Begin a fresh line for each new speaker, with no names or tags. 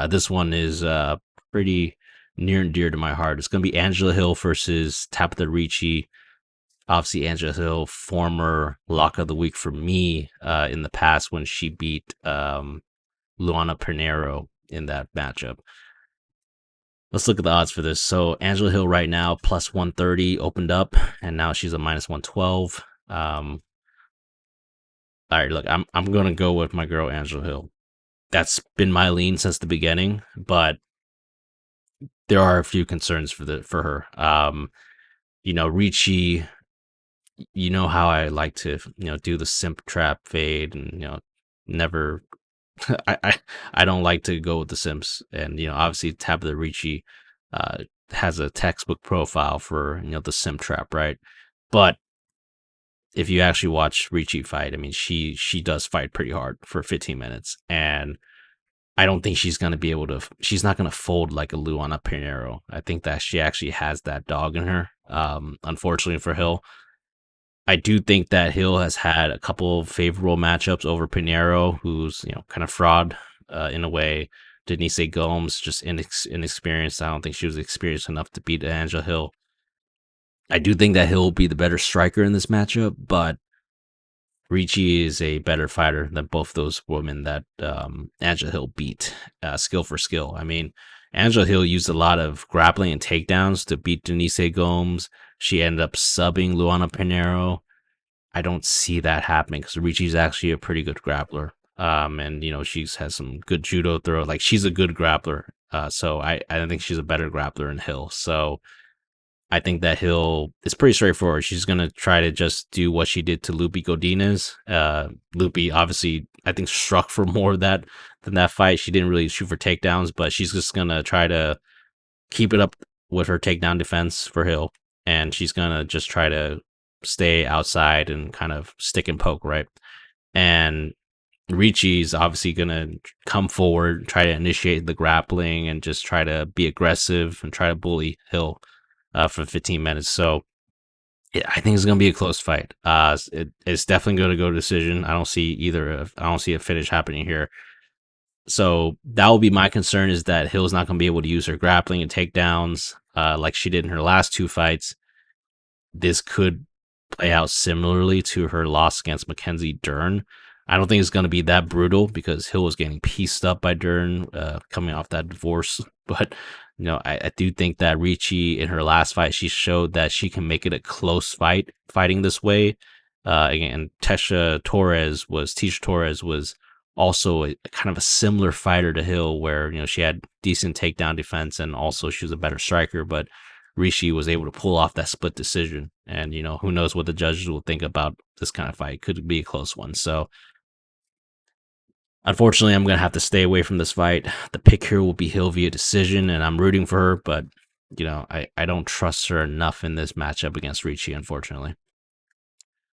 This one is pretty near and dear to my heart. It's going to be Angela Hill versus Tabatha Ricci. Obviously, Angela Hill, former lock of the week for me in the past when she beat Luana Pinheiro in that matchup. Let's look at the odds for this. So Angela Hill right now plus 130 opened up, and now she's a minus 112. All right, look, I'm gonna go with my girl Angela Hill. That's been my lean since the beginning, but there are a few concerns for her. Ricci, you know how I like to do the simp trap fade, and never. I don't like to go with the simps, and obviously Tabatha Ricci has a textbook profile for the simp trap, right? But if you actually watch Ricci fight, I mean, she does fight pretty hard for 15 minutes, and I don't think she's going to be able to. She's not going to fold like a Luana Pinheiro. I think that she actually has that dog in her. Unfortunately for Hill, I do think that Hill has had a couple of favorable matchups over Pinheiro, who's kind of fraud in a way. Denise Gomes just inexperienced. I don't think she was experienced enough to beat Angela Hill. I do think that Hill will be the better striker in this matchup, but Ricci is a better fighter than both those women that Angela Hill beat, skill for skill. I mean, Angela Hill used a lot of grappling and takedowns to beat Denise Gomes. She ended up subbing Luana Pinheiro. I don't see that happening because Ricci's actually a pretty good grappler. And she's has some good judo throw. Like, she's a good grappler. So I think she's a better grappler than Hill. So I think that Hill is pretty straightforward. She's going to try to just do what she did to Lupi Godinez. Lupi obviously, I think, struck for more of that than that fight. She didn't really shoot for takedowns, but she's just going to try to keep it up with her takedown defense for Hill. And she's going to just try to stay outside and kind of stick and poke, right? And Ricci's obviously going to come forward, try to initiate the grappling, and just try to be aggressive and try to bully Hill for 15 minutes. So yeah, I think it's going to be a close fight. It's definitely going to go to decision. I don't see a finish happening here. So that will be my concern, is that Hill's not going to be able to use her grappling and takedowns like she did in her last two fights. This could play out similarly to her loss against Mackenzie Dern. I don't think it's going to be that brutal because Hill was getting pieced up by Dern coming off that divorce. But I do think that Ricci in her last fight, she showed that she can make it a close fight fighting this way. Again, Tecia Torres was also a kind of a similar fighter to Hill, where she had decent takedown defense and also she was a better striker. But Ricci was able to pull off that split decision, and who knows what the judges will think about this kind of fight. Could be a close one. So unfortunately, I'm going to have to stay away from this fight. The pick here will be Hill via decision, and I'm rooting for her, but I don't trust her enough in this matchup against Ricci, unfortunately.